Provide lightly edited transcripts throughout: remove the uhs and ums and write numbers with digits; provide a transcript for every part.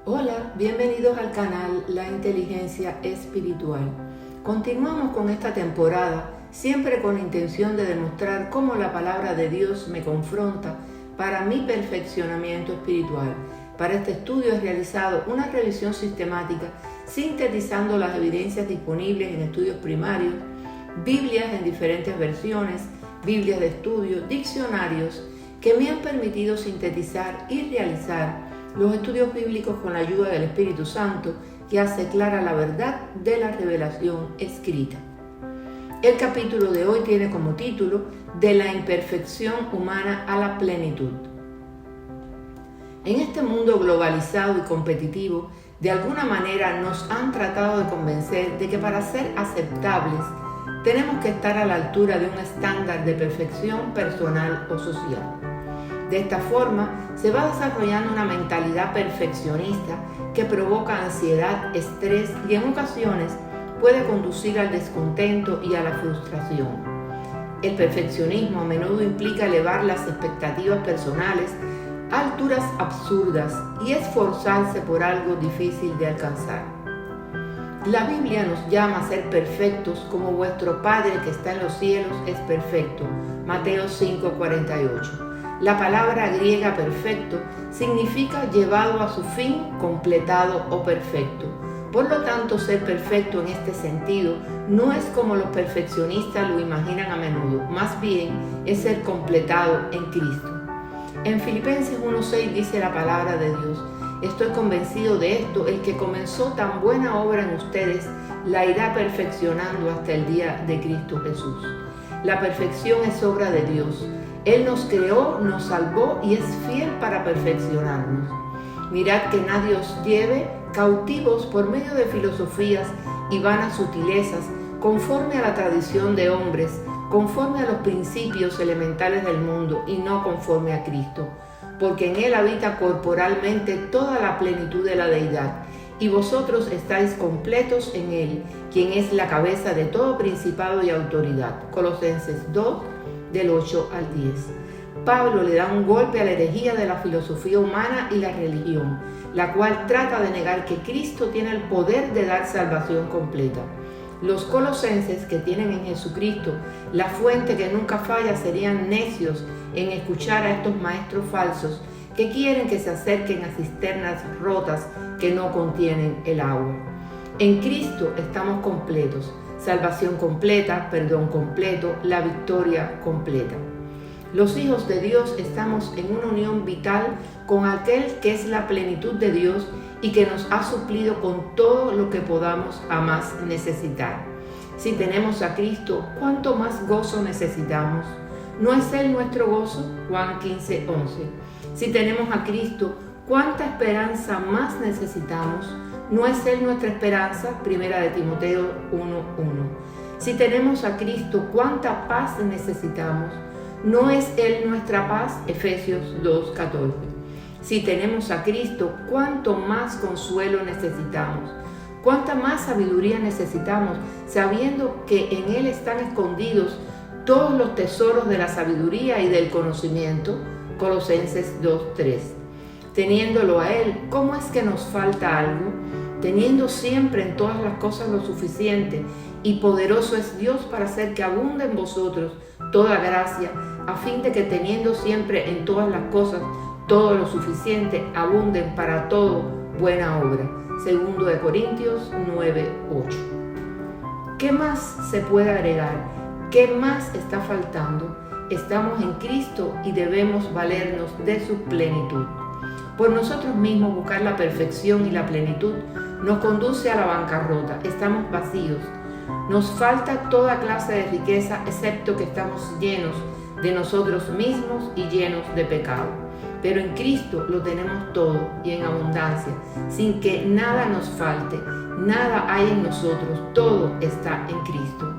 Hola, bienvenidos al canal La Inteligencia Espiritual. Continuamos con esta temporada, siempre con la intención de demostrar cómo la palabra de Dios me confronta para mi perfeccionamiento espiritual. Para este estudio he realizado una revisión sistemática, sintetizando las evidencias disponibles en estudios primarios, Biblias en diferentes versiones, Biblias de estudio, diccionarios, que me han permitido sintetizar y realizar los estudios bíblicos con la ayuda del Espíritu Santo, que hace clara la verdad de la revelación escrita. El capítulo de hoy tiene como título De la imperfección humana a la plenitud. En este mundo globalizado y competitivo, de alguna manera nos han tratado de convencer de que para ser aceptables tenemos que estar a la altura de un estándar de perfección personal o social. De esta forma, se va desarrollando una mentalidad perfeccionista que provoca ansiedad, estrés y en ocasiones puede conducir al descontento y a la frustración. El perfeccionismo a menudo implica elevar las expectativas personales a alturas absurdas y esforzarse por algo difícil de alcanzar. La Biblia nos llama a ser perfectos como vuestro Padre que está en los cielos es perfecto. Mateo 5:48. La palabra griega perfecto significa llevado a su fin, completado o perfecto. Por lo tanto, ser perfecto en este sentido no es como los perfeccionistas lo imaginan a menudo, más bien es ser completado en Cristo. En Filipenses 1:6 dice la palabra de Dios: estoy convencido de esto, el que comenzó tan buena obra en ustedes la irá perfeccionando hasta el día de Cristo Jesús. La perfección es obra de Dios. Él nos creó, nos salvó y es fiel para perfeccionarnos. Mirad que nadie os lleve cautivos por medio de filosofías y vanas sutilezas, conforme a la tradición de hombres, conforme a los principios elementales del mundo y no conforme a Cristo, porque en Él habita corporalmente toda la plenitud de la deidad, y vosotros estáis completos en Él, quien es la cabeza de todo principado y autoridad. Colosenses 2, del 8 al 10. Pablo le da un golpe a la herejía de la filosofía humana y la religión, la cual trata de negar que Cristo tiene el poder de dar salvación completa. Los colosenses, que tienen en Jesucristo la fuente que nunca falla, serían necios en escuchar a estos maestros falsos que quieren que se acerquen a cisternas rotas que no contienen el agua. En Cristo estamos completos. Salvación completa, perdón completo, la victoria completa. Los hijos de Dios estamos en una unión vital con aquel que es la plenitud de Dios y que nos ha suplido con todo lo que podamos jamás necesitar. Si tenemos a Cristo, ¿cuánto más gozo necesitamos? ¿No es Él nuestro gozo? Juan 15:11. Si tenemos a Cristo, ¿cuánta esperanza más necesitamos? ¿No es Él nuestra esperanza? Primera de Timoteo 1:1. Si tenemos a Cristo, ¿cuánta paz necesitamos? ¿No es Él nuestra paz? Efesios 2:14. Si tenemos a Cristo, ¿cuánto más consuelo necesitamos? ¿Cuánta más sabiduría necesitamos, sabiendo que en Él están escondidos todos los tesoros de la sabiduría y del conocimiento? Colosenses 2:3. Teniéndolo a Él, ¿cómo es que nos falta algo? Teniendo siempre en todas las cosas lo suficiente, y poderoso es Dios para hacer que abunde en vosotros toda gracia, a fin de que teniendo siempre en todas las cosas todo lo suficiente, abunden para todo buena obra. 2 de Corintios 9:8. ¿Qué más se puede agregar? ¿Qué más está faltando? Estamos en Cristo y debemos valernos de su plenitud. Por nosotros mismos buscar la perfección y la plenitud nos conduce a la bancarrota. Estamos vacíos. Nos falta toda clase de riqueza, excepto que estamos llenos de nosotros mismos y llenos de pecado. Pero en Cristo lo tenemos todo y en abundancia, sin que nada nos falte. Nada hay en nosotros, todo está en Cristo.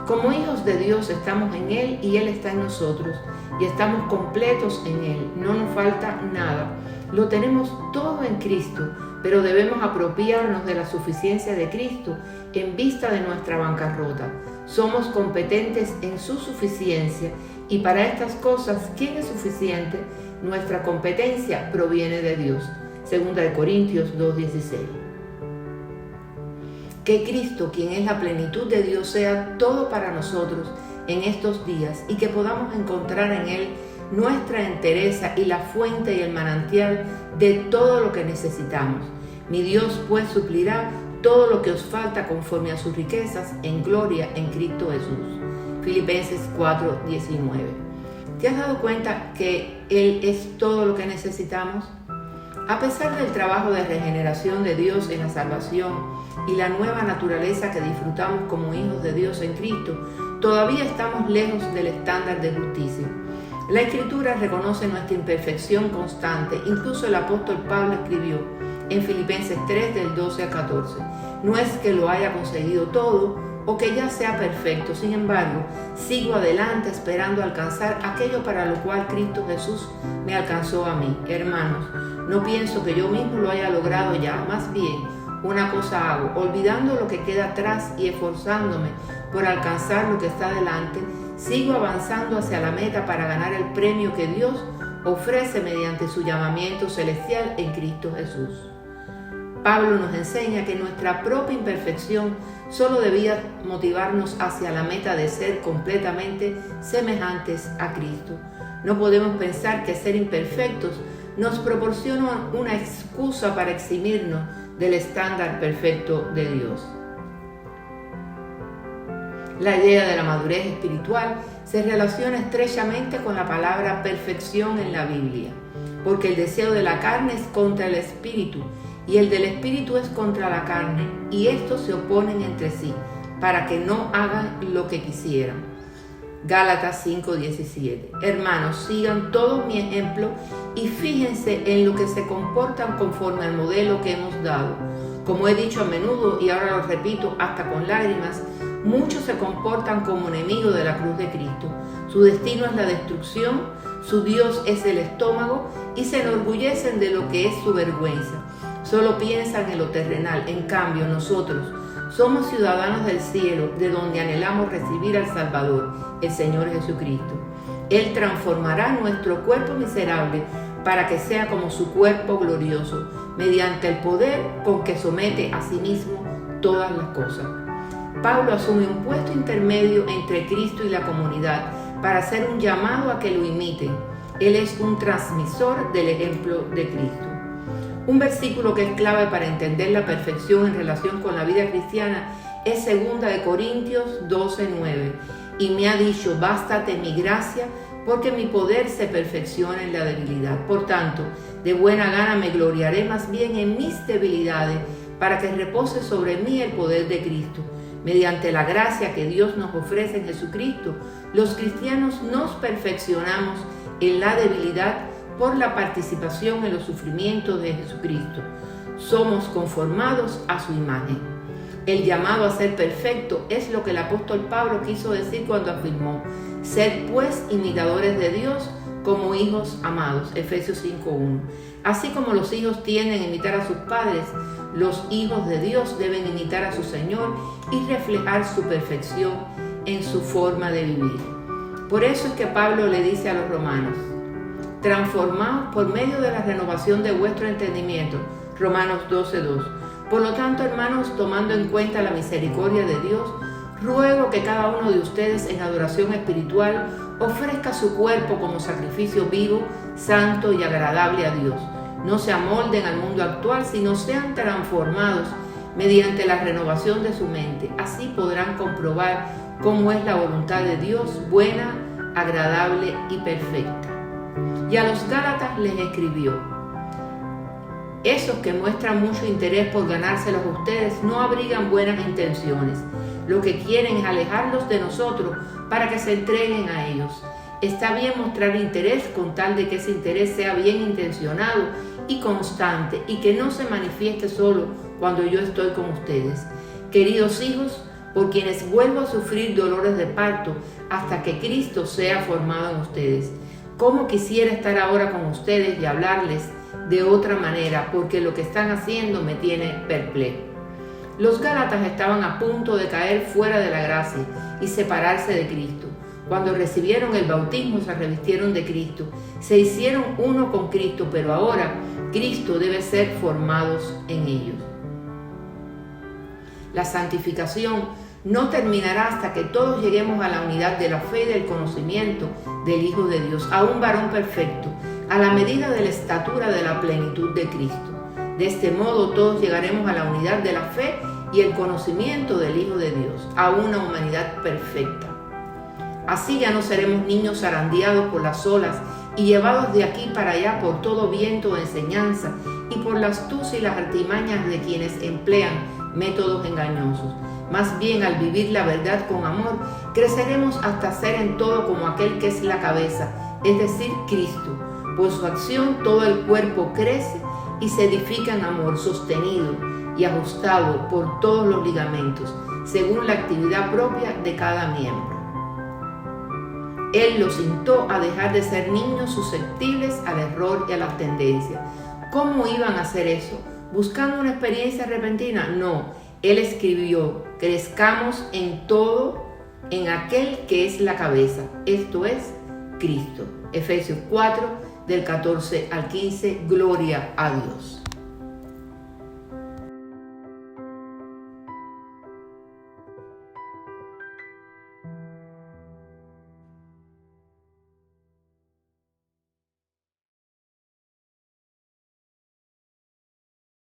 Como hijos de Dios estamos en Él y Él está en nosotros, y estamos completos en Él. No nos falta nada. Lo tenemos todo en Cristo, pero debemos apropiarnos de la suficiencia de Cristo en vista de nuestra bancarrota. Somos competentes en su suficiencia y para estas cosas, ¿quién es suficiente? Nuestra competencia proviene de Dios. 2 Corintios 2:16. Que Cristo, quien es la plenitud de Dios, sea todo para nosotros en estos días y que podamos encontrar en Él nuestra entereza y la fuente y el manantial de todo lo que necesitamos. Mi Dios pues suplirá todo lo que os falta conforme a sus riquezas en gloria en Cristo Jesús. Filipenses 4:19. ¿Te has dado cuenta que Él es todo lo que necesitamos? A pesar del trabajo de regeneración de Dios en la salvación y la nueva naturaleza que disfrutamos como hijos de Dios en Cristo, todavía estamos lejos del estándar de justicia. La Escritura reconoce nuestra imperfección constante. Incluso el apóstol Pablo escribió en Filipenses 3, del 12 al 14, no es que lo haya conseguido todo o que ya sea perfecto, sin embargo, sigo adelante esperando alcanzar aquello para lo cual Cristo Jesús me alcanzó a mí. Hermanos, no pienso que yo mismo lo haya logrado ya, más bien, una cosa hago, olvidando lo que queda atrás y esforzándome por alcanzar lo que está delante, sigo avanzando hacia la meta para ganar el premio que Dios ofrece mediante su llamamiento celestial en Cristo Jesús. Pablo nos enseña que nuestra propia imperfección solo debía motivarnos hacia la meta de ser completamente semejantes a Cristo. No podemos pensar que ser imperfectos nos proporciona una excusa para eximirnos del estándar perfecto de Dios. La idea de la madurez espiritual se relaciona estrechamente con la palabra perfección en la Biblia, porque el deseo de la carne es contra el espíritu y el del espíritu es contra la carne, y estos se oponen entre sí, para que no hagan lo que quisieran. Gálatas 5:17. Hermanos, sigan todos mi ejemplo y fíjense en lo que se comportan conforme al modelo que hemos dado. Como he dicho a menudo y ahora lo repito hasta con lágrimas, muchos se comportan como enemigos de la cruz de Cristo. Su destino es la destrucción, su Dios es el estómago y se enorgullecen de lo que es su vergüenza. Solo piensan en lo terrenal. En cambio, nosotros somos ciudadanos del cielo, de donde anhelamos recibir al Salvador, el Señor Jesucristo. Él transformará nuestro cuerpo miserable para que sea como su cuerpo glorioso, mediante el poder con que somete a sí mismo todas las cosas. Pablo asume un puesto intermedio entre Cristo y la comunidad para hacer un llamado a que lo imiten. Él es un transmisor del ejemplo de Cristo. Un versículo que es clave para entender la perfección en relación con la vida cristiana es 2 Corintios 12:9. Y me ha dicho, bástate mi gracia, porque mi poder se perfecciona en la debilidad. Por tanto, de buena gana me gloriaré más bien en mis debilidades, para que repose sobre mí el poder de Cristo. Mediante la gracia que Dios nos ofrece en Jesucristo, los cristianos nos perfeccionamos en la debilidad por la participación en los sufrimientos de Jesucristo. Somos conformados a su imagen. El llamado a ser perfecto es lo que el apóstol Pablo quiso decir cuando afirmó: sed pues imitadores de Dios como hijos amados. Efesios 5:1. Así como los hijos tienden a imitar a sus padres, los hijos de Dios deben imitar a su Señor y reflejar su perfección en su forma de vivir. Por eso es que Pablo le dice a los romanos: transformaos por medio de la renovación de vuestro entendimiento. Romanos 12:2. Por lo tanto, hermanos, tomando en cuenta la misericordia de Dios, ruego que cada uno de ustedes en adoración espiritual ofrezca su cuerpo como sacrificio vivo, santo y agradable a Dios. No se amolden al mundo actual, sino sean transformados mediante la renovación de su mente. Así podrán comprobar cómo es la voluntad de Dios, buena, agradable y perfecta. Y a los Gálatas les escribió: esos que muestran mucho interés por ganárselos a ustedes no abrigan buenas intenciones. Lo que quieren es alejarlos de nosotros para que se entreguen a ellos. Está bien mostrar interés con tal de que ese interés sea bien intencionado y constante y que no se manifieste solo cuando yo estoy con ustedes. Queridos hijos, por quienes vuelvo a sufrir dolores de parto hasta que Cristo sea formado en ustedes. Cómo quisiera estar ahora con ustedes y hablarles de otra manera, porque lo que están haciendo me tiene perplejo. Los Gálatas estaban a punto de caer fuera de la gracia y separarse de Cristo. Cuando recibieron el bautismo se revistieron de Cristo, se hicieron uno con Cristo, pero ahora Cristo debe ser formados en ellos. La santificación no terminará hasta que todos lleguemos a la unidad de la fe y del conocimiento del Hijo de Dios, a un varón perfecto, a la medida de la estatura de la plenitud de Cristo. De este modo todos llegaremos a la unidad de la fe y el conocimiento del Hijo de Dios, a una humanidad perfecta. Así ya no seremos niños zarandeados por las olas y llevados de aquí para allá por todo viento de enseñanza y por la astucia y las artimañas de quienes emplean métodos engañosos. Más bien, al vivir la verdad con amor, creceremos hasta ser en todo como aquel que es la cabeza, es decir, Cristo. Por su acción todo el cuerpo crece y se edifica en amor, sostenido y ajustado por todos los ligamentos, según la actividad propia de cada miembro. Él los instó a dejar de ser niños susceptibles al error y a las tendencias. ¿Cómo iban a hacer eso? ¿Buscando una experiencia repentina? No. Él escribió: crezcamos en todo en aquel que es la cabeza, esto es, Cristo. Efesios 4, del 14 al 15, gloria a Dios.